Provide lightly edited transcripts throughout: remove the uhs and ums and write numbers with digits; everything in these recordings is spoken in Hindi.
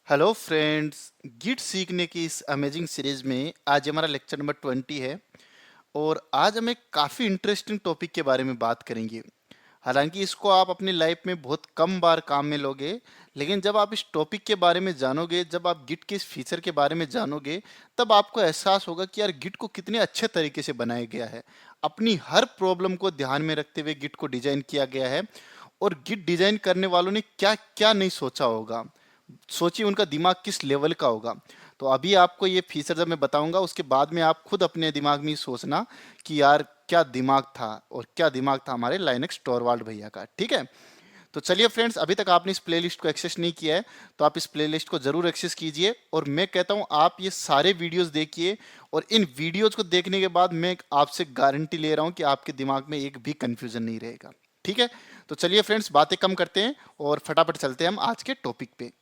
हेलो फ्रेंड्स, गिट सीखने की इस अमेजिंग सीरीज में आज हमारा लेक्चर नंबर 20 है। और आज हम एक काफ़ी इंटरेस्टिंग टॉपिक के बारे में बात करेंगे। हालांकि इसको आप अपनी लाइफ में बहुत कम बार काम में लोगे, लेकिन जब आप इस टॉपिक के बारे में जानोगे, जब आप गिट के इस फीचर के बारे में जानोगे, तब आपको एहसास होगा कि यार गिट को कितने अच्छे तरीके से बनाया गया है। अपनी हर प्रॉब्लम को ध्यान में रखते हुए गिट को डिजाइन किया गया है। और गिट डिजाइन करने वालों ने क्या क्या नहीं सोचा होगा, सोचिए उनका दिमाग किस लेवल का होगा। तो अभी आपको ये फीचर जब मैं बताऊंगा, उसके बाद में आप खुद अपने दिमाग में ही सोचना कि यार क्या दिमाग था, और क्या दिमाग था हमारे लाइनेक्स टोरवाल्ड भैया का। ठीक है, तो चलिए फ्रेंड्स, अभी तक आपने इस प्लेलिस्ट को एक्सेस नहीं किया है तो आप इस प्लेलिस्ट को जरूर एक्सेस कीजिए। और मैं कहता हूं आप ये सारे वीडियोस देखिए, और इन वीडियोस को देखने के बाद मैं आपसे गारंटी ले रहा हूं कि आपके दिमाग में एक भी कंफ्यूजन नहीं रहेगा। ठीक है, तो चलिए फ्रेंड्स, बातें कम करते हैं और फटाफट चलते हैं हम आज के टॉपिक पे।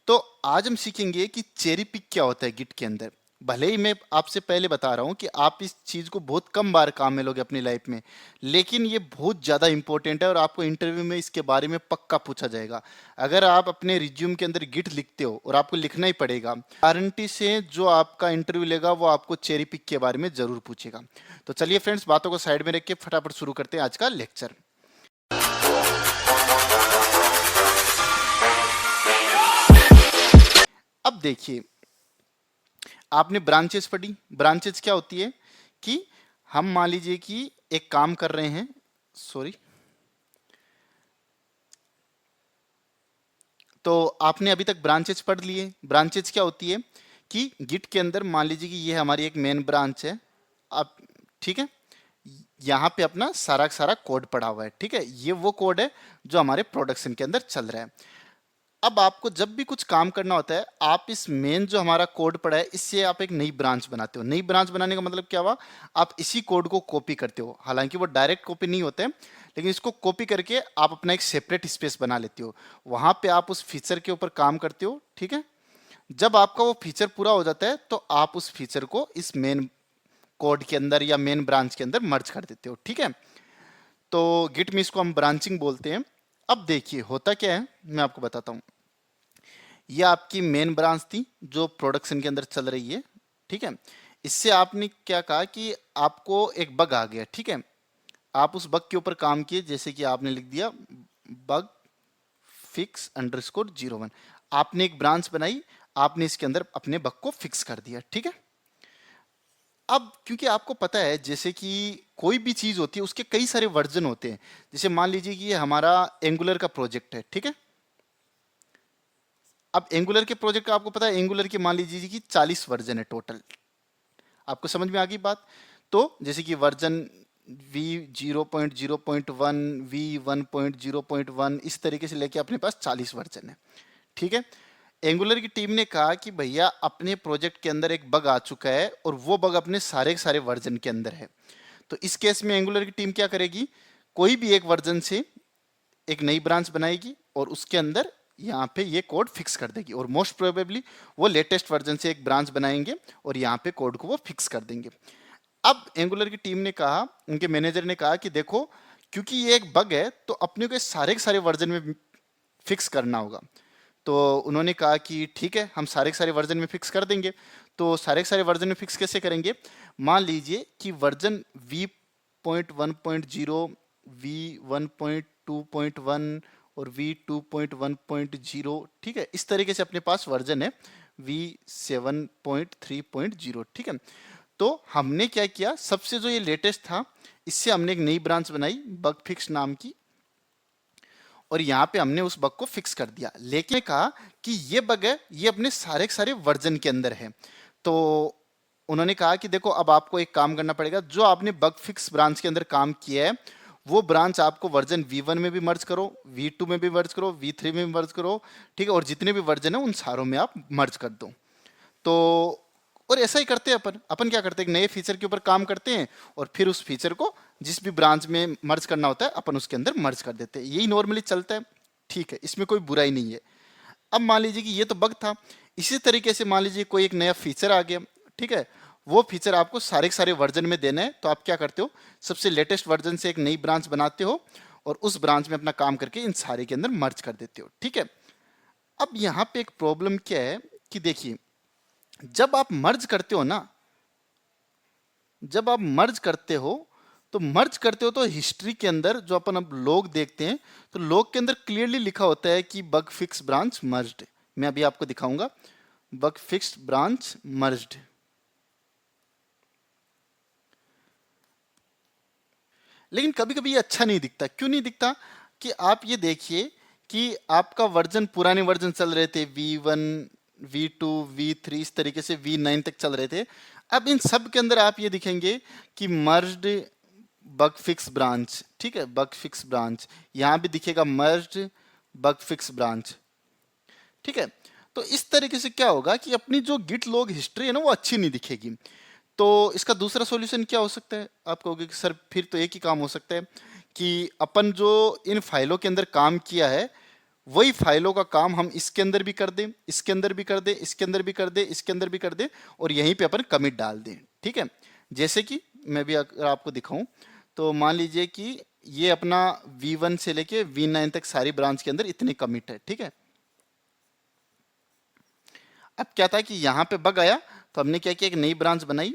तो आज हम सीखेंगे कि चेरी पिक क्या होता है गिट के अंदर। भले ही मैं आपसे पहले बता रहा हूं कि आप इस चीज को बहुत कम बार काम में लोगे अपनी लाइफ में, लेकिन ये बहुत ज्यादा इंपॉर्टेंट है और आपको इंटरव्यू में इसके बारे में पक्का पूछा जाएगा। अगर आप अपने रिज्यूम के अंदर गिट लिखते हो, और आपको लिखना ही पड़ेगा, गारंटी से जो आपका इंटरव्यू लेगा वो आपको चेरी पिक के बारे में जरूर पूछेगा। तो चलिए फ्रेंड्स, बातों को साइड में रख के फटाफट शुरू करते हैं आज का लेक्चर। अब देखिए, आपने ब्रांचेस पढ़ी। ब्रांचेस क्या होती है कि हम मान लीजिए कि एक काम कर रहे हैं, सॉरी, तो आपने अभी तक ब्रांचेस पढ़ लिए। ब्रांचेस क्या होती है कि गिट के अंदर मान लीजिए कि ये हमारी एक मेन ब्रांच है। अब ठीक है, यहाँ पे अपना सारा का सारा कोड पड़ा हुआ है। ठीक है, ये वो कोड है जो हमारे प्रोडक्शन के अंदर चल रहा है। अब आपको जब भी कुछ काम करना होता है, आप इस मेन जो हमारा कोड पड़ा है, इससे आप एक नई ब्रांच बनाते हो। नई ब्रांच बनाने का मतलब क्या हुआ, आप इसी कोड को कॉपी करते हो। हालांकि वो डायरेक्ट कॉपी नहीं होते हैं, लेकिन इसको कॉपी करके आप अपना एक सेपरेट स्पेस बना लेते हो। वहां पे आप उस फीचर के ऊपर काम करते हो। ठीक है, जब आपका वो फीचर पूरा हो जाता है तो आप उस फीचर को इस मेन कोड के अंदर या मेन ब्रांच के अंदर मर्ज कर देते हो। ठीक है, तो गिट में इसको हम ब्रांचिंग बोलते हैं। अब देखिए होता क्या है, मैं आपको बताता हूँ। ये आपकी मेन ब्रांच थी जो प्रोडक्शन के अंदर चल रही है। ठीक है, इससे आपने क्या कहा कि आपको एक बग आ गया। ठीक है, आप उस बग के ऊपर काम किए, जैसे कि आपने लिख दिया बग फिक्स अंडरस्कोर 01। आपने एक ब्रांच बनाई, आपने इसके अंदर अपने बग को फिक्स कर दिया। ठीक है, अब क्योंकि आपको पता है जैसे कि कोई भी चीज होती है उसके कई सारे वर्जन होते हैं। जैसे मान लीजिए कि ये हमारा एंगुलर का प्रोजेक्ट है। ठीक है, अब एंगुलर के प्रोजेक्ट का आपको पता है, एंगुलर के मान लीजिए कि 40 वर्जन है टोटल। आपको समझ में आ गई बात। तो जैसे कि वर्जन v 0.0.1, v 1.0.1, इस तरीके से लेके अपने पास 40 वर्जन है। ठीक है, एंगुलर की टीम ने कहा कि भैया अपने प्रोजेक्ट के अंदर एक बग आ चुका है, और वो बग अपने सारे के सारे वर्जन के अंदर है। तो इस केस में एंगुलर की टीम क्या करेगी, कोई भी एक वर्जन से एक नई ब्रांच बनाएगी और उसके अंदर यहाँ पे ये कोड फिक्स कर देगी। और मोस्ट प्रोबेबली वो लेटेस्ट वर्जन से एक ब्रांच बनाएंगे और यहाँ पे कोड को वो फिक्स कर देंगे। अब एंगुलर की टीम ने कहा, उनके मैनेजर ने कहा कि देखो, क्योंकि ये एक बग है तो अपने को सारे के सारे वर्जन में फिक्स करना होगा। तो उन्होंने कहा कि ठीक है, हम सारे के सारे वर्जन में फिक्स कर देंगे। तो सारे के सारे वर्जन में फिक्स कैसे करेंगे, मान लीजिए कि वर्जन v.1.0, v 1.2.1 और v 2.1.0, ठीक है, इस तरीके से अपने पास वर्जन है v 7.3.0। ठीक है, तो हमने क्या किया, सबसे जो ये लेटेस्ट था, इससे हमने एक नई ब्रांच बनाई बग फिक्स नाम की, और यहाँ पे हमने उस बग को फिक्स कर दिया। लेकिन कहा कि ये बग है, ये अपने सारे के सारे वर्जन के अंदर है। तो उन्होंने कहा कि देखो, अब आपको एक काम करना पड़ेगा, जो आपने बग फिक्स ब्रांच के अंदर काम किया है वो ब्रांच आपको वर्जन v1 में भी मर्ज करो, v2 में भी मर्ज करो, v3 में भी मर्ज करो। ठीक है, और जितने भी वर्जन है उन सारों में आप मर्ज कर दो। तो और ऐसा ही करते हैं अपन। अपन क्या करते हैं, एक नए फीचर के ऊपर काम करते हैं और फिर उस फीचर को जिस भी ब्रांच में मर्ज करना होता है अपन उसके अंदर मर्ज कर देते हैं। यही नॉर्मली चलता है। ठीक है, इसमें कोई बुराई नहीं है। अब मान लीजिए कि ये तो बग था, इसी तरीके से मान लीजिए कोई एक नया फीचर आ गया। ठीक है, वो फीचर आपको सारे के सारे वर्जन में देना है। तो आप क्या करते हो, सबसे लेटेस्ट वर्जन से एक नई ब्रांच बनाते हो और उस ब्रांच में अपना काम करके इन सारे के अंदर मर्ज कर देते हो। ठीक है, अब यहाँ पे एक प्रॉब्लम क्या है कि देखिए, जब आप मर्ज करते हो ना, जब आप मर्ज करते हो तो हिस्ट्री के अंदर जो अपन अब लॉग देखते हैं, तो लॉग के अंदर क्लियरली लिखा होता है कि बग फिक्स ब्रांच मर्ज्ड। मैं अभी आपको दिखाऊंगा, बग फिक्स ब्रांच मर्ज्ड। लेकिन कभी कभी ये अच्छा नहीं दिखता। क्यों नहीं दिखता? कि आप ये देखिए कि आपका वर्जन, पुराने वर्जन चल रहे थे V1, V2, V3, इस तरीके से V9 तक चल रहे थे। अब इन सब के अंदर आप ये दिखेंगे कि मर्ज्ड बग फिक्स ब्रांच, ठीक है, बग फिक्स ब्रांच। यहां भी दिखेगा मर्ज्ड बग फिक्स ब्रांच, ठीक है। तो इस तरीके से क्या होगा कि अपनी जो गिट लॉग हिस्ट्री है ना, वो अच्छी नहीं दिखेगी। तो इसका दूसरा सॉल्यूशन क्या हो सकता है? आप कहोगे कि सर फिर तो एक ही काम हो सकता है कि अपन जो इन फाइलों के अंदर काम किया है, वही फाइलों का काम हम इसके अंदर भी कर दें, इसके अंदर भी कर दें, इसके अंदर भी कर दें, इसके अंदर भी कर दें, और यहीं पे अपन कमिट डाल दें, ठीक है। जैसे कि मैं भी अगर आपको दिखाऊं, तो मान लीजिए कि ये अपना V1 से लेके V9 तक सारी ब्रांच के अंदर इतने कमिट है, ठीक है। अब क्या था कि यहाँ पे बग आया, तो हमने क्या किया, एक नई ब्रांच बनाई,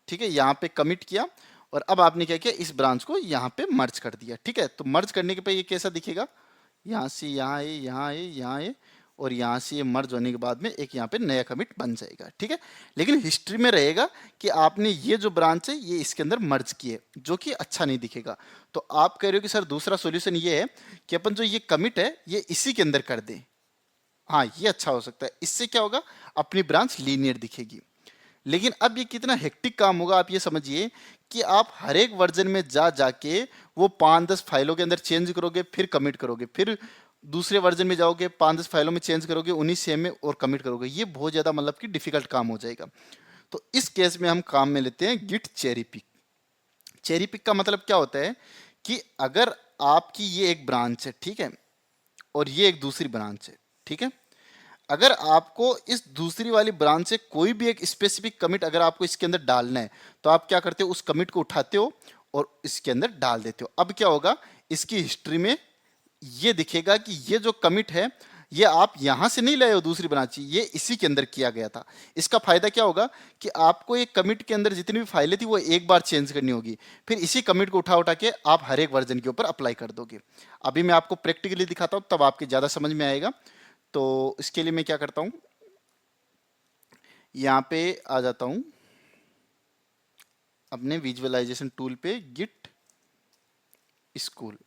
ठीक है, यहाँ पे कमिट किया, और अब आपने क्या किया, इस ब्रांच को यहाँ पे मर्ज कर दिया, ठीक है। तो मर्ज करने के पे ये कैसा दिखेगा, यहाँ से यहाँ आए, यहाँ आए, यहाँ आए, और यहाँ से ये मर्ज होने के बाद में एक यहाँ पे नया कमिट बन जाएगा, ठीक है। लेकिन हिस्ट्री में रहेगा कि आपने ये जो ब्रांच है ये इसके अंदर मर्ज की है, जो कि अच्छा नहीं दिखेगा। तो आप कह रहे हो कि सर दूसरा सॉल्यूशन ये है कि अपन जो ये कमिट है ये इसी के अंदर कर दें। हाँ, ये अच्छा हो सकता है। इससे क्या होगा, अपनी ब्रांच लीनियर दिखेगी। लेकिन अब ये कितना हेक्टिक काम होगा, आप ये समझिए कि आप हर एक वर्जन में जा जाके वो 5-10 फाइलों के अंदर चेंज करोगे, फिर कमिट करोगे, फिर दूसरे वर्जन में जाओगे, 5-10 फाइलों में चेंज करोगे, उन्हीं सेम में और कमिट करोगे। ये बहुत ज़्यादा मतलब कि डिफिकल्ट काम हो जाएगा। तो इस केस में हम काम में लेते हैं git cherry pick. Cherry pick का मतलब क्या होता है कि अगर आपकी ये एक ब्रांच है, ठीक है, और ये एक दूसरी ब्रांच है, ठीक है, अगर आपको इस दूसरी वाली ब्रांच से कोई भी एक स्पेसिफिक कमिट अगर आपको इसके अंदर डालना है, तो आप क्या करते हो, उस कमिट को उठाते हो और इसके अंदर डाल देते हो। अब क्या होगा, इसकी हिस्ट्री में ये दिखेगा कि ये जो कमिट है ये आप यहां से नहीं लाए हो दूसरी ब्रांच, ये इसी के अंदर किया गया था। इसका फायदा क्या होगा कि आपको एक कमिट के अंदर जितनी भी फाइलें थी वो एक बार चेंज करनी होगी, फिर इसी कमिट को उठा उठा के आप हर एक वर्जन के ऊपर अप्लाई कर दोगे। अभी मैं आपको प्रैक्टिकली दिखाता हूं, तब आपके ज्यादा समझ में आएगा। तो इसके लिए मैं क्या करता हूं, यहां पे आ जाता हूं अपने विजुअलाइजेशन टूल पे, गिट स्कूल।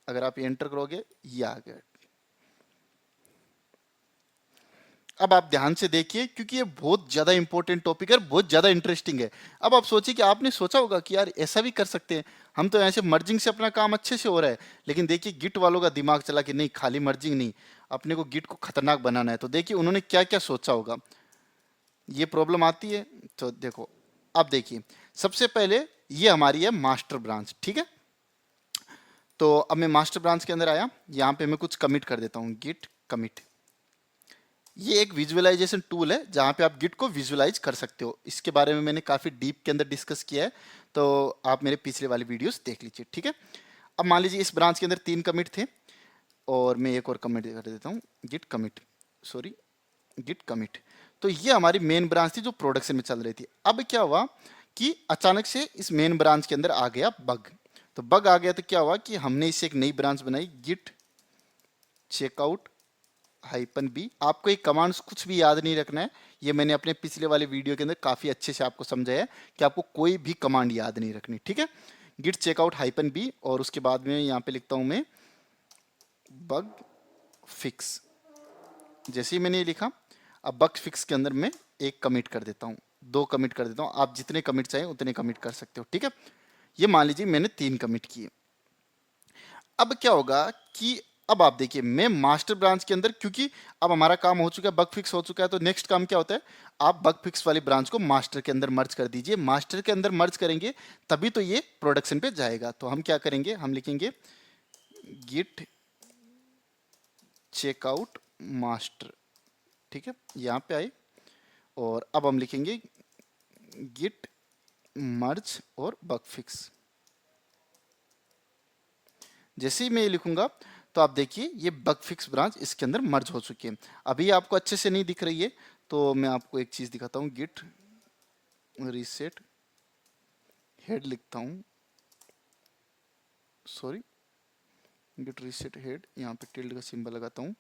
अगर आप ये एंटर करोगे ये आ गया। अब आप ध्यान से देखिए क्योंकि ये बहुत ज्यादा इंपॉर्टेंट टॉपिक है, बहुत ज्यादा इंटरेस्टिंग है। अब आप सोचिए कि आपने सोचा होगा कि यार ऐसा भी कर सकते हैं, हम तो ऐसे मर्जिंग से अपना काम अच्छे से हो रहा है। लेकिन देखिए गिट वालों का दिमाग चला कि नहीं, खाली मर्जिंग नहीं, अपने को गिट को खतरनाक बनाना है। तो देखिए उन्होंने क्या क्या सोचा होगा। ये प्रॉब्लम आती है। तो देखो, अब देखिए, सबसे पहले ये हमारी है मास्टर ब्रांच, ठीक है। तो अब मैं मास्टर ब्रांच के अंदर आया, यहाँ पे मैं कुछ कमिट कर देता हूँ, गिट कमिट। ये एक विजुअलाइजेशन टूल है जहाँ पे आप गिट को विजुअलाइज कर सकते हो। इसके बारे में मैंने काफ़ी डीप के अंदर डिस्कस किया है, तो आप मेरे पिछले वाली वीडियोस देख लीजिए, ठीक है। अब मान लीजिए इस ब्रांच के अंदर 3 कमिट थे, और मैं एक और कमिट कर देता हूँ, git commit, sorry, git commit. तो ये हमारी मेन ब्रांच थी जो प्रोडक्शन में चल रही थी। अब क्या हुआ कि अचानक से इस मेन ब्रांच के अंदर आ गया बग। तो बग आ गया तो क्या हुआ कि हमने इससे एक नई ब्रांच बनाई, गिट चेकआउट -b। आपको एक कमांड्स कुछ भी याद नहीं रखना है, ये मैंने अपने पिछले वाले वीडियो के अंदर काफी अच्छे से आपको समझाया है कि आपको कोई भी कमांड याद नहीं रखनी, ठीक है। गिट चेकआउट -b, और उसके बाद में यहाँ पे लिखता हूं मैं बग फिक्स। जैसे ही मैंने ये लिखा, अब बग फिक्स के अंदर मैं एक कमिट कर देता हूँ, 2 कमिट कर देता हूँ। आप जितने कमिट चाहें उतने कमिट कर सकते हो, ठीक है। ये मान लीजिए मैंने 3 कमिट किए। अब क्या होगा कि अब आप देखिए, मैं मास्टर ब्रांच के अंदर, क्योंकि अब हमारा काम हो चुका है, बग फिक्स हो चुका है, तो नेक्स्ट काम क्या होता है, आप बग फिक्स वाली ब्रांच को मास्टर के अंदर मर्ज कर दीजिए। मास्टर के अंदर मर्ज करेंगे तभी तो ये प्रोडक्शन पे जाएगा। तो हम क्या करेंगे, हम लिखेंगे गिट चेकआउट मास्टर, ठीक है, यहाँ पे आए, और अब हम लिखेंगे गिट मर्ज और बग फिक्स। जैसे ही मैं ये लिखूंगा तो आप देखिए ये बग फिक्स ब्रांच इसके अंदर मर्ज हो चुकी है। अभी आपको अच्छे से नहीं दिख रही है, तो मैं आपको एक चीज दिखाता हूँ। गिट रीसेट हेड लिखता हूँ, सॉरी, गिट रीसेट हेड, यहाँ पे टिल्ड का सिंबल लगाता हूँ।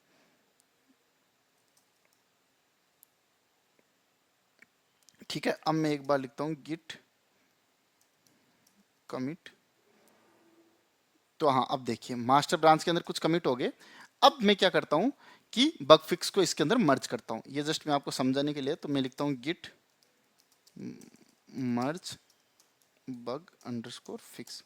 ठीक है, अब मैं एक बार लिखता हूँ गिट कमिट। तो हाँ, अब देखिए मास्टर ब्रांच के अंदर कुछ कमिट हो गए। अब मैं क्या करता हूँ कि बग फिक्स को इसके अंदर मर्ज करता हूँ। ये जस्ट मैं आपको समझाने के लिए, तो मैं लिखता हूँ गिट मर्ज बग अंडरस्कोर फिक्स।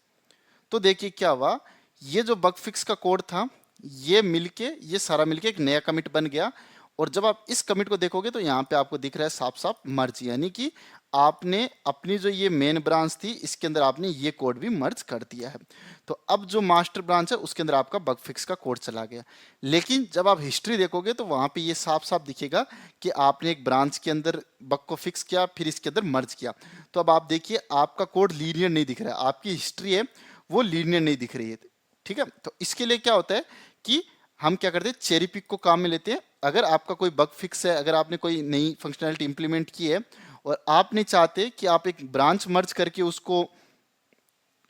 तो देखिए क्या हुआ, ये जो बग फिक्स का कोड था ये सारा मिलके एक नया कमिट बन गया। और जब आप इस कमिट को देखोगे तो यहाँ पे आपको दिख रहा है साफ साफ मर्ज, यानी कि आपने अपनी जो ये मेन ब्रांच थी इसके अंदर आपने ये कोड भी मर्ज कर दिया है। तो अब जो मास्टर ब्रांच है उसके अंदर आपका बग फिक्स का कोड चला गया। लेकिन जब आप हिस्ट्री देखोगे तो वहां पे ये साफ साफ दिखेगा कि आपने एक ब्रांच के अंदर बग को फिक्स किया, फिर इसके अंदर मर्ज किया। तो अब आप देखिए आपका कोड लीनियर नहीं दिख रहा है, आपकी हिस्ट्री है वो लीनियर नहीं दिख रही है। ठीक है, तो इसके लिए क्या होता है कि हम क्या करते हैं, चेरी पिक को काम में लेते हैं। अगर आपका कोई बग फिक्स है, अगर आपने कोई नई फंक्शनैलिटी इंप्लीमेंट की है और आप नहीं चाहते कि आप एक ब्रांच मर्ज करके उसको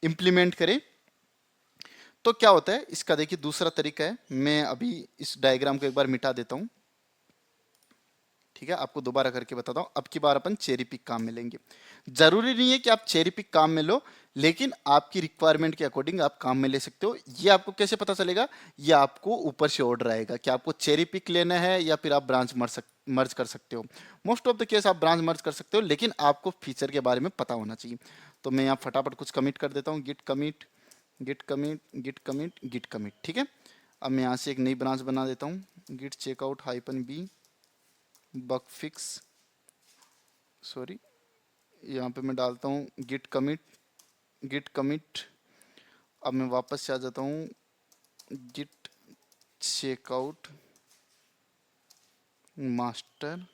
इंप्लीमेंट करें, तो क्या होता है इसका देखिए दूसरा तरीका है। मैं अभी इस डायग्राम को एक बार मिटा देता हूं। ठीक है, आपको दोबारा करके बताता हूं। अब की बार अपन चेरी पिक काम में लेंगे। जरूरी नहीं है कि आप चेरी पिक काम में लो, लेकिन आपकी रिक्वायरमेंट के अकॉर्डिंग आप काम में ले सकते हो। ये आपको कैसे पता चलेगा, ये आपको ऊपर से ऑर्डर आएगा कि आपको चेरी पिक लेना है या फिर आप ब्रांच मर्ज कर सकते हो। मोस्ट ऑफ द केस आप ब्रांच मर्ज कर सकते हो, लेकिन आपको फीचर के बारे में पता होना चाहिए। तो मैं यहाँ फटाफट कुछ कमिट कर देता हूँ। Git commit git commit git commit git commit. ठीक है, अब मैं यहाँ से एक नई ब्रांच बना देता हूँ, git checkout -b bug fix, sorry, यहाँ पे मैं डालता हूँ गिट कमिट। अब मैं वापस से आ जाता हूँ गिट चेकआउट मास्टर।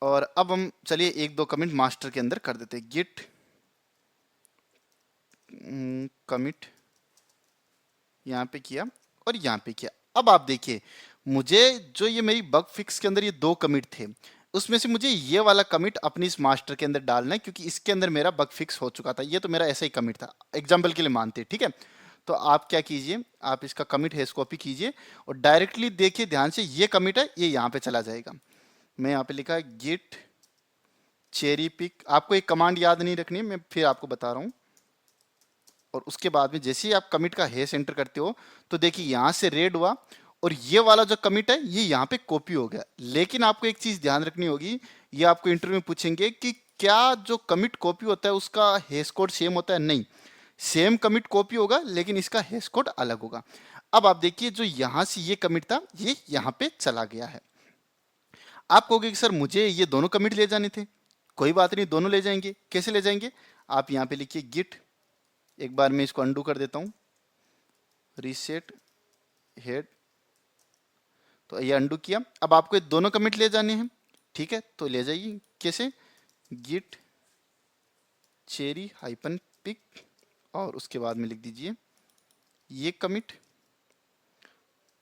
और अब हम चलिए एक दो कमिट मास्टर के अंदर कर देते हैं। गिट कमिट यहाँ पे किया और यहाँ पे किया। अब आप देखिए मुझे जो ये मेरी बग फिक्स के अंदर ये दो कमिट थे, उसमें से मुझे ये वाला कमिट अपनी इस मास्टर के अंदर डालना है, क्योंकि इसके अंदर मेरा बग फिक्स हो चुका था। ये तो मेरा ऐसा ही कमिट था, एग्जाम्पल के लिए मानते, ठीक है। तो आप क्या कीजिए, आप इसका कमिट है कॉपी कीजिए और डायरेक्टली देखिए ध्यान से, ये कमिट है ये यहाँ पे चला जाएगा। मैं यहाँ पे लिखा है गिट चेरी पिक। आपको एक कमांड याद नहीं रखनी है, मैं फिर आपको बता रहा हूँ। और उसके बाद में जैसे ही आप कमिट का हेस एंटर करते हो तो देखिए यहाँ से रेड हुआ और ये वाला जो कमिट है ये यहाँ पे कॉपी हो गया। लेकिन आपको एक चीज ध्यान रखनी होगी, ये आपको इंटरव्यू में पूछेंगे कि क्या जो कमिट कॉपी होता है उसका हेस कोड सेम होता है? नहीं, सेम कमिट कॉपी होगा लेकिन इसका हेस कोड अलग होगा। अब आप देखिए जो यहां से ये कमिट था ये यहाँ पे चला गया है। आप कहोगे कि सर मुझे ये दोनों कमिट ले जाने थे। कोई बात नहीं, दोनों ले जाएंगे। कैसे ले जाएंगे, आप यहाँ पे लिखिए गिट, एक बार मैं इसको अंडू कर देता हूं, रीसेट हेड। तो ये अंडू किया। अब आपको ये दोनों कमिट ले जाने हैं, ठीक है, तो ले जाइए। कैसे, गिट चेरी -पिक और उसके बाद में लिख दीजिए ये कमिट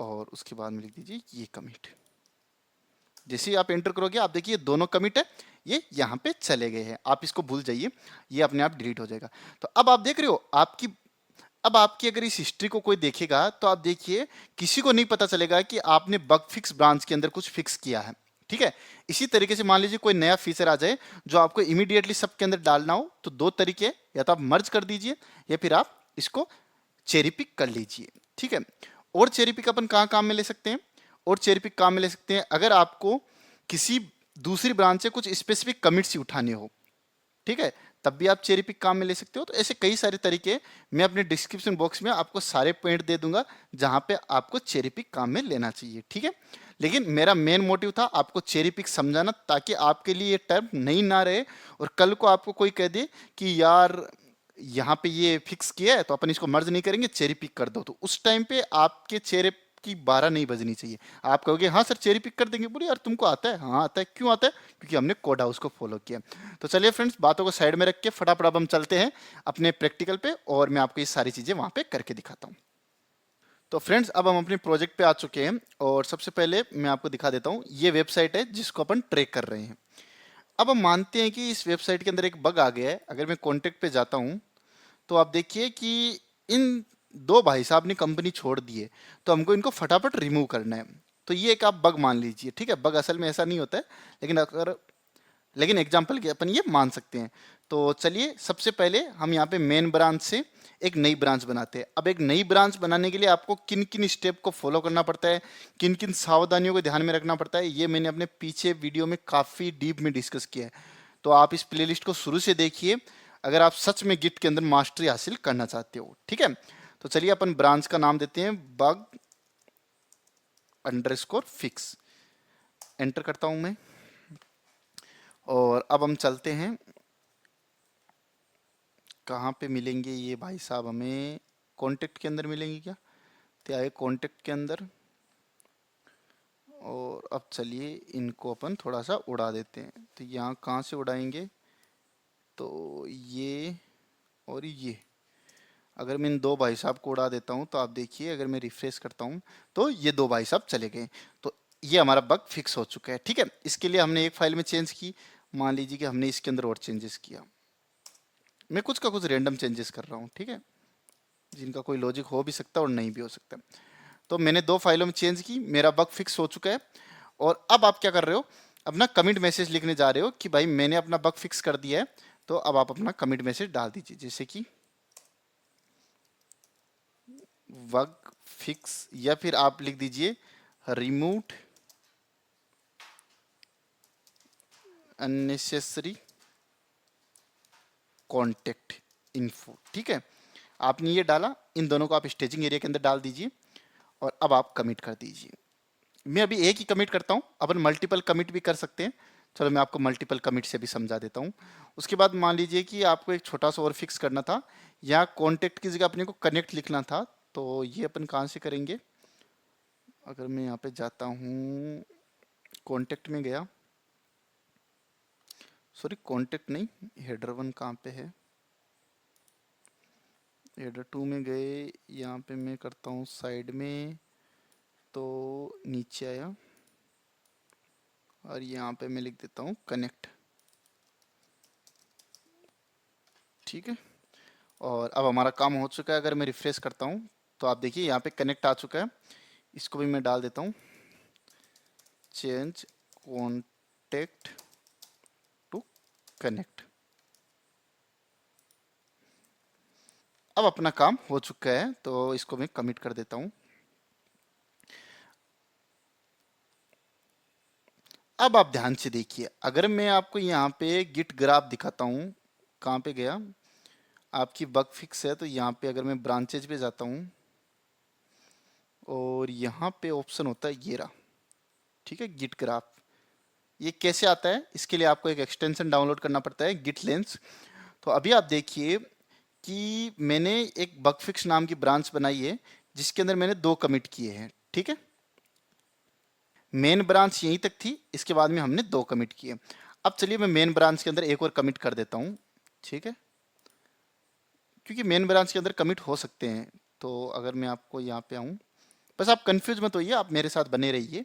और उसके बाद में लिख दीजिए ये कमिट। जैसे ही आप एंटर करोगे आप देखिए दोनों कमिट है ये यहाँ पे चले गए हैं। आप इसको भूल जाइए, ये अपने आप डिलीट हो जाएगा। तो अब आप देख रहे हो आपकी अगर इस हिस्ट्री को कोई देखेगा तो आप देखिए किसी को नहीं पता चलेगा कि आपने बग फिक्स ब्रांच के अंदर कुछ फिक्स किया है। ठीक है, इसी तरीके से मान लीजिए कोई नया फीचर आ जाए जो आपको इमीडिएटली सबके अंदर डालना हो, तो दो तरीके, या तो आप मर्ज कर दीजिए या फिर आप इसको चेरी पिक कर लीजिए। ठीक है, और चेरी पिक अपन कहाँ काम में ले सकते हैं, और चेरी पिक काम में ले सकते हैं अगर आपको किसी दूसरी ब्रांच से कुछ स्पेसिफिक कमिट्स ही उठाने हो। ठीक है, तब भी आप चेरी पिक काम में ले सकते हो। तो ऐसे कई सारे तरीके मैं अपने डिस्क्रिप्शन बॉक्स में आपको सारे पॉइंट दे दूंगा जहां पे आपको चेरी पिक काम में लेना चाहिए। ठीक है, लेकिन मेरा मेन मोटिव था आपको चेरी पिक समझाना, ताकि आपके लिए ये टर्म नई ना रहे और कल को आपको कोई कह दे कि यार यहाँ पे ये फिक्स किया है तो अपन इसको मर्ज नहीं करेंगे, चेरी पिक कर दो, तो उस टाइम पे आपके चेहरे की 12 नहीं बजनी चाहिए। आप कहोगे हाँ सर चेरी पिक कर देंगे, बोले यार तुमको आता है? हाँ आता है। क्यों आता है? क्योंकि हमने कोड हाउस को फॉलो किया। तो चलिए फ्रेंड्स, बातों को साइड में रख के फटाफट अब हम चलते हैं अपने प्रैक्टिकल पे, और मैं आपको ये सारी चीजें वहां पे करके दिखाता हूँ। तो फ्रेंड्स, अब हम अपने प्रोजेक्ट पे आ चुके हैं, और सबसे पहले मैं आपको दिखा देता हूँ, ये वेबसाइट है जिसको अपन ट्रैक कर रहे हैं। अब हम मानते हैं कि इस वेबसाइट के अंदर एक बग आ गया है। अगर मैं कॉन्टेक्ट पे जाता हूँ तो आप देखिए कि इन दो भाई साहब ने कंपनी छोड़ दी है, तो हमको इनको फटाफट रिमूव करना है। तो ये एक आप बग मान लीजिए, ठीक है। बग असल में ऐसा नहीं होता है, लेकिन एग्जाम्पल के अपन ये मान सकते हैं। तो चलिए सबसे पहले हम यहाँ पे मेन ब्रांच से एक नई ब्रांच बनाते हैं। अब एक नई ब्रांच बनाने के लिए आपको किन किन स्टेप को फॉलो करना पड़ता है, किन किन सावधानियों को ध्यान में रखना पड़ता है, ये मैंने अपने पीछे वीडियो में काफ़ी डीप में डिस्कस किया है। तो आप इस प्लेलिस्ट को शुरू से देखिए अगर आप सच में गिट के अंदर मास्टरी हासिल करना चाहते हो, ठीक है। तो चलिए अपन ब्रांच का नाम देते हैं बग अंडरस्कोर फिक्स। एंटर करता हूं मैं, और अब हम चलते हैं। कहाँ पे मिलेंगे ये भाई साहब? हमें कॉन्टेक्ट के अंदर मिलेंगे क्या? तो आए कॉन्टेक्ट के अंदर, और अब चलिए इनको अपन थोड़ा सा उड़ा देते हैं। तो यहाँ कहाँ से उड़ाएंगे? तो ये और ये। अगर मैं इन दो भाई साहब को उड़ा देता हूँ तो आप देखिए, अगर मैं रिफ्रेश करता हूँ तो ये दो भाई साहब चले गए। तो ये हमारा बग फिक्स हो चुका है, ठीक है। इसके लिए हमने एक फाइल में चेंज की, मान लीजिए कि हमने इसके अंदर और चेंजेस किया। मैं कुछ का कुछ रैंडम चेंजेस कर रहा हूँ, ठीक है, जिनका कोई लॉजिक हो भी सकता है और नहीं भी हो सकता। तो मैंने दो फाइलों में चेंज की, मेरा बग फिक्स हो चुका है। और अब आप क्या कर रहे हो? अपना कमिट मैसेज लिखने जा रहे हो कि भाई मैंने अपना बग फिक्स कर दिया है। तो अब आप अपना कमिट मैसेज डाल दीजिए, जैसे कि बग फिक्स, या फिर आप लिख दीजिए रिमूव अननेसेसरी कॉन्टेक्ट इन्फो, ठीक है। आपने ये डाला, इन दोनों को आप स्टेजिंग एरिया के अंदर डाल दीजिए, और अब आप कमिट कर दीजिए। मैं अभी एक ही कमिट करता हूँ, अपन मल्टीपल कमिट भी कर सकते हैं। चलो मैं आपको मल्टीपल कमिट से भी समझा देता हूँ। उसके बाद मान लीजिए कि आपको एक छोटा सा और फिक्स करना था, यहाँ कॉन्टेक्ट की जगह अपने को कनेक्ट लिखना था। तो ये अपन कहाँ से करेंगे? अगर मैं यहाँ पे जाता हूँ, कॉन्टेक्ट में गया, सॉरी कॉन्टेक्ट नहीं, हेडर वन कहाँ पे है? हेडर टू में गए, यहाँ पे मैं करता हूँ साइड में, तो नीचे आया, और यहाँ पे मैं लिख देता हूँ कनेक्ट, ठीक है। और अब हमारा काम हो चुका है। अगर मैं रिफ्रेश करता हूँ तो आप देखिए यहाँ पे कनेक्ट आ चुका है। इसको भी मैं डाल देता हूँ, चेंज कॉन्टेक्ट टू कनेक्ट। अब अपना काम हो चुका है, तो इसको मैं कमिट कर देता हूँ। अब आप ध्यान से देखिए, अगर मैं आपको यहाँ पे गिट ग्राफ दिखाता हूँ, कहाँ पे गया? आपकी बग फिक्स है, तो यहाँ पे अगर मैं ब्रांचेज पे जाता हूँ, और यहाँ पे ऑप्शन होता है ये रहा, ठीक है, गिट ग्राफ। ये कैसे आता है? इसके लिए आपको एक एक्सटेंशन डाउनलोड करना पड़ता है, गिट लेंस। तो अभी आप देखिए कि मैंने एक बग फिक्स नाम की ब्रांच बनाई है, जिसके अंदर मैंने दो कमिट किए हैं, ठीक है। मेन ब्रांच यहीं तक थी, इसके बाद में हमने दो कमिट किए। अब चलिए मैं मेन ब्रांच के अंदर एक और कमिट कर देता हूँ, ठीक है, क्योंकि मेन ब्रांच के अंदर कमिट हो सकते हैं। तो अगर मैं आपको यहाँ पे आऊँ, बस आप कंफ्यूज मत होइए, आप मेरे साथ बने रहिए।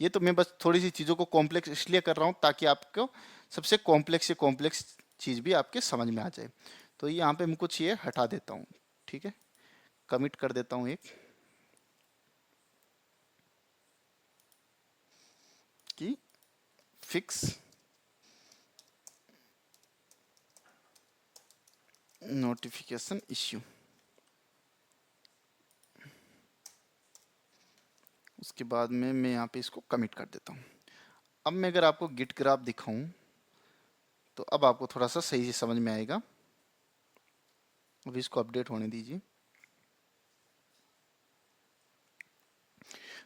ये तो मैं बस थोड़ी सी चीज़ों को कॉम्प्लेक्स इसलिए कर रहा हूँ ताकि आपको सबसे कॉम्प्लेक्स से कॉम्प्लेक्स चीज़ भी आपके समझ में आ जाए। तो यहाँ पे मैं कुछ ये हटा देता हूँ, ठीक है, कमिट कर देता हूँ एक, कि फिक्स नोटिफिकेशन इश्यू। उसके बाद में मैं यहाँ पे इसको कमिट कर देता हूँ। अब मैं अगर आपको गिट ग्राफ दिखाऊं तो अब आपको थोड़ा सा सही से समझ में आएगा। अभी इसको अपडेट होने दीजिए।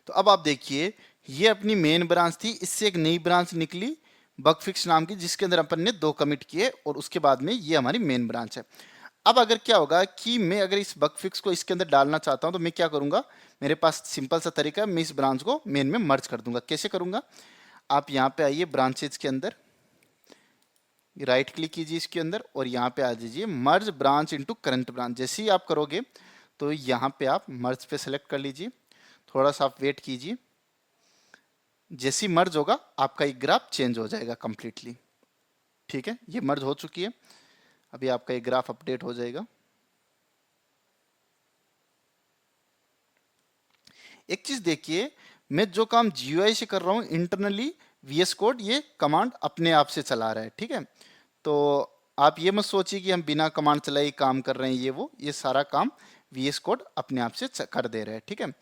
तो अब आप देखिए, ये अपनी मेन ब्रांच थी, इससे एक नई ब्रांच निकली बग फिक्स नाम की, जिसके अंदर अपन ने दो कमिट किए, और उसके बाद में ये हमारी मेन ब्रांच है। अब अगर क्या होगा कि मैं अगर इस बग फिक्स को इसके अंदर डालना चाहता हूं तो मैं क्या करूंगा, मेरे पास सिंपल सा तरीका है, मैं इस ब्रांच को मेन में मर्ज कर दूंगा। कैसे करूंगा, आप यहाँ पे आइए ब्रांचेज के अंदर, राइट क्लिक कीजिए इसके अंदर और यहाँ पे आ जाइए मर्ज ब्रांच इनटू करंट ब्रांच। जैसे ही आप करोगे तो यहाँ पे आप मर्ज पे सेलेक्ट कर लीजिए, थोड़ा सा आप वेट कीजिए, जैसे ही मर्ज होगा आपका एक ग्राफ चेंज हो जाएगा कंप्लीटली। ठीक है, ये मर्ज हो चुकी है, अभी आपका एक ग्राफ अपडेट हो जाएगा। एक चीज देखिए, मैं जो काम GUI से कर रहा हूं इंटरनली VS कोड ये कमांड अपने आप से चला रहा है। ठीक है, तो आप ये मत सोचिए कि हम बिना कमांड चलाए काम कर रहे हैं, ये सारा काम VS कोड अपने आप से कर दे रहा है। ठीक है,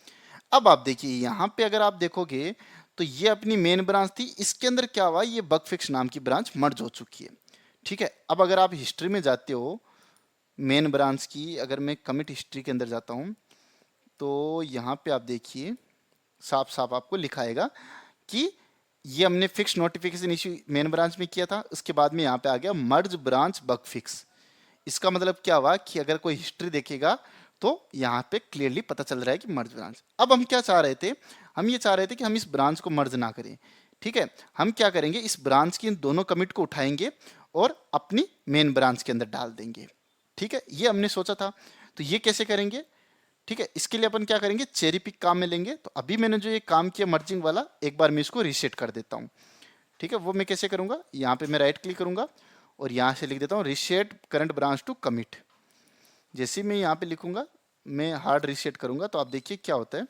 अब आप देखिए यहाँ पे अगर आप देखोगे तो ये अपनी मेन ब्रांच थी, इसके अंदर क्या हुआ, ये बग फिक्स नाम की ब्रांच मर्ज हो चुकी है। ठीक है, अब अगर आप हिस्ट्री में जाते हो मेन ब्रांच की, अगर मैं कमिट हिस्ट्री के अंदर जाता हूँ तो यहाँ पे आप देखिए साफ साफ आपको लिखाएगा कि ये हमने fix notification issue main branch में किया था, उसके बाद में यहाँ पे आ गया मर्ज ब्रांच बग फिक्स। इसका मतलब क्या हुआ कि अगर कोई हिस्ट्री देखेगा तो यहाँ पे क्लियरली पता चल रहा है कि मर्ज ब्रांच। अब हम क्या चाह रहे थे, हम ये चाह रहे थे कि हम इस ब्रांच को मर्ज ना करें। ठीक है, हम क्या करेंगे, इस ब्रांच की इन दोनों कमिट को उठाएंगे और अपनी मेन ब्रांच के अंदर डाल देंगे। ठीक है, ये हमने सोचा था। तो ये कैसे करेंगे, ठीक है, इसके लिए अपन क्या करेंगे, चेरी पिक काम में लेंगे। तो अभी मैंने जो ये काम किया मर्जिंग वाला, एक बार मैं इसको रीसेट कर देता हूँ। ठीक है, वो मैं कैसे करूंगा, यहाँ पे मैं राइट क्लिक करूंगा और यहाँ से लिख देता हूँ reset current branch to commit. जैसे मैं यहाँ पे लिखूंगा, मैं हार्ड रीसेट करूंगा तो आप देखिए क्या होता है,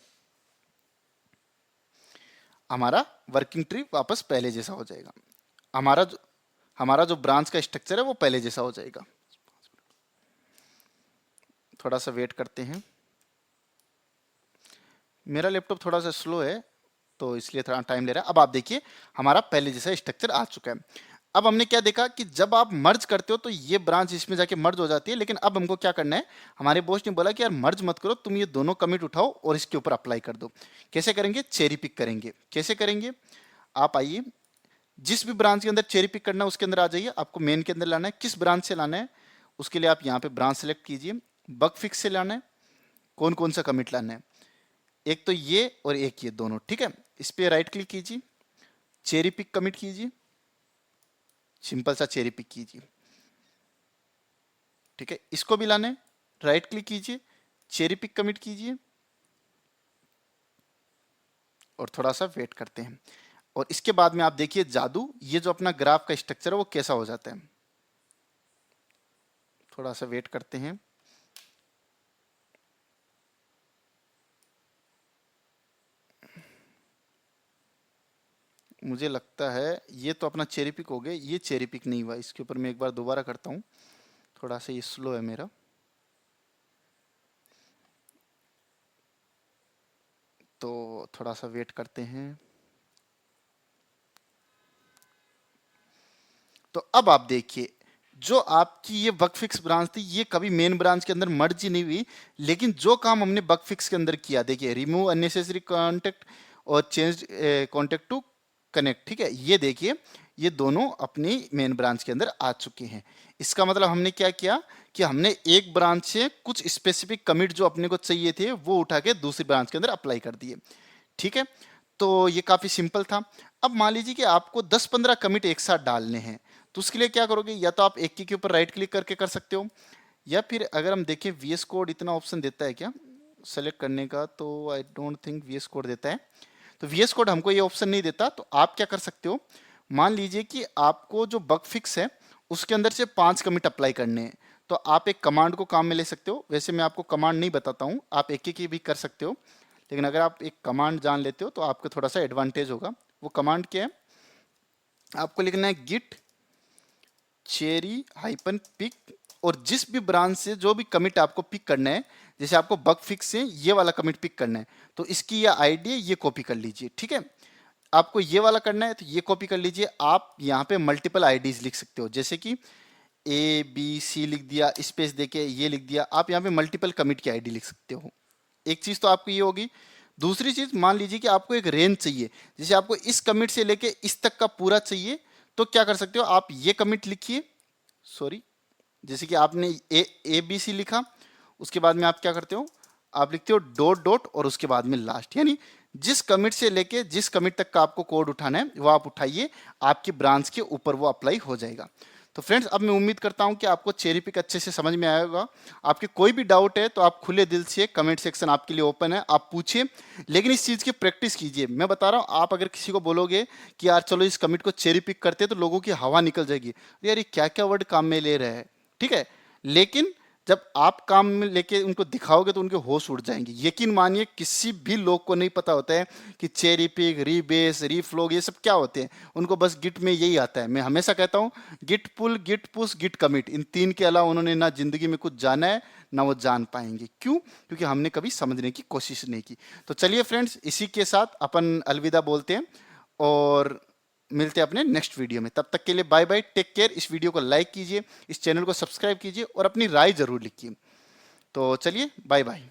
हमारा वर्किंग ट्री वापस पहले जैसा हो जाएगा। हमारा जो ब्रांच का स्ट्रक्चर है वो पहले जैसा हो जाएगा। थोड़ा सा वेट करते हैं, मेरा लैपटॉप थोड़ा सा स्लो है तो इसलिए थोड़ा टाइम ले रहा है। अब आप देखिए हमारा पहले जैसा स्ट्रक्चर आ चुका है। अब हमने क्या देखा कि जब आप मर्ज करते हो तो ये ब्रांच इसमें जाके मर्ज हो जाती है, लेकिन अब हमको क्या करना है, हमारे बॉस ने बोला कि यार मर्ज मत करो, तुम ये दोनों कमिट उठाओ और इसके ऊपर अप्लाई कर दो। कैसे करेंगे, चेरी पिक करेंगे। कैसे करेंगे, आप आइए जिस भी ब्रांच के अंदर चेरी पिक करना है उसके अंदर आ जाइए, आपको मेन के अंदर लाना है, किस ब्रांच से लाना है उसके लिए आप यहाँ पे ब्रांच सेलेक्ट कीजिए, बग फिक्स से लाना है, कौन कौन सा कमिट लाना है, एक तो ये और एक ये दोनों। ठीक है, इस पे राइट क्लिक कीजिए, चेरी पिक कमिट कीजिए, सिंपल सा चेरी पिक कीजिए। ठीक है, इसको भी लाना है, राइट क्लिक कीजिए, चेरी पिक कमिट कीजिए और थोड़ा सा वेट करते हैं। और इसके बाद में आप देखिए जादू, ये जो अपना ग्राफ का स्ट्रक्चर है वो कैसा हो जाता है। थोड़ा सा वेट करते हैं, मुझे लगता है ये तो अपना चेरी पिक हो गया, ये चेरी पिक नहीं हुआ, इसके ऊपर मैं एक बार दोबारा करता हूँ, थोड़ा सा ये स्लो है मेरा। तो थोड़ा सा वेट करते हैं। तो अब आप देखिए जो आपकी ये बग फिक्स ब्रांच थी ये कभी मेन ब्रांच के अंदर मर्ज ही नहीं हुई, लेकिन जो काम हमने बग फिक्स के अंदर किया, देखिए रिमूव अननेसेसरी कांटेक्ट और चेंज कांटेक्ट टू कनेक्ट। ठीक है, ये देखिए ये दोनों अपनी मेन ब्रांच के अंदर आ चुके हैं। इसका मतलब हमने क्या किया कि हमने एक ब्रांच से कुछ स्पेसिफिक कमिट जो अपने को चाहिए थे वो उठा के दूसरी ब्रांच के अंदर अप्लाई कर दिए। ठीक है, तो ये काफी सिंपल था। अब मान लीजिए कि आपको 10-15 कमिट एक साथ डालने हैं, तो उसके लिए क्या करोगे, या तो आप एक के ऊपर राइट क्लिक करके कर सकते हो, या फिर अगर हम देखें VS कोड इतना ऑप्शन देता है क्या सेलेक्ट करने का, तो I don't think VS code देता है। तो VS कोड हमको ये ऑप्शन नहीं देता, तो आप क्या कर सकते हो, मान लीजिए कि आपको जो बग फिक्स है उसके अंदर से 5 कमिट अप्लाई करने हैं, तो आप एक कमांड को काम में ले सकते हो। वैसे मैं आपको कमांड नहीं बताता हूँ, आप एक एक भी कर सकते हो, लेकिन अगर आप एक कमांड जान लेते हो तो आपको थोड़ा सा एडवांटेज होगा। वो कमांड क्या है, आपको लिखना है गिट चेरी हाइपन पिक, और जिस भी ब्रांच से जो भी कमिट आपको पिक करना है, जैसे आपको बग फिक्स से ये वाला कमिट पिक करना है तो इसकी ये आईडी है, ये कॉपी कर लीजिए। ठीक है, आपको ये वाला करना है तो ये कॉपी कर लीजिए। आप यहाँ पे मल्टीपल आईडीज लिख सकते हो, जैसे कि ABC लिख दिया, स्पेस देके ये लिख दिया, आप यहाँ पे मल्टीपल कमिट की आईडी लिख सकते हो। एक चीज तो आपको ये होगी। दूसरी चीज, मान लीजिए कि आपको एक रेंज चाहिए, जैसे आपको इस कमिट से लेके इस तक का पूरा चाहिए, तो क्या कर सकते हो, आप ये कमिट लिखिए, सॉरी जैसे कि आपने ए बी सी लिखा, उसके बाद में आप क्या करते हो, आप लिखते हो डॉट डॉट और उसके बाद में लास्ट, यानी जिस कमिट से लेके जिस कमिट तक का आपको कोड उठाना है वो आप उठाइए, आपकी ब्रांच के ऊपर वो अप्लाई हो जाएगा। तो फ्रेंड्स, अब मैं उम्मीद करता हूं कि आपको चेरी पिक अच्छे से समझ में आया होगा। आपके कोई भी डाउट है तो आप खुले दिल से, कमेंट सेक्शन आपके लिए ओपन है, आप पूछिए, लेकिन इस चीज़ की प्रैक्टिस कीजिए। मैं बता रहा हूँ, आप अगर किसी को बोलोगे कि यार चलो इस कमिट को चेरी पिक करते हैं, तो लोगों की हवा निकल जाएगी, यार ये क्या क्या वर्ड काम में ले रहे हैं, ठीक है। लेकिन जब आप काम में लेके उनको दिखाओगे तो उनके होश उड़ जाएंगे। यकीन मानिए, किसी भी लोग को नहीं पता होता है कि चेरी पिक, रीबेस, रीफ्लोग ये सब क्या होते हैं। उनको बस गिट में यही आता है। मैं हमेशा कहता हूँ, गिट पुल, गिट पुश, गिट कमिट, इन तीन के अलावा उन्होंने ना जिंदगी में कुछ जाना है ना वो जान पाएंगे। क्यों? क्योंकि हमने कभी समझने की कोशिश नहीं की। तो चलिए फ्रेंड्स, इसी के साथ अपन अलविदा बोलते हैं और मिलते हैं अपने नेक्स्ट वीडियो में। तब तक के लिए बाय बाय, टेक केयर। इस वीडियो को लाइक कीजिए, इस चैनल को सब्सक्राइब कीजिए और अपनी राय जरूर लिखिए। तो चलिए, बाय बाय।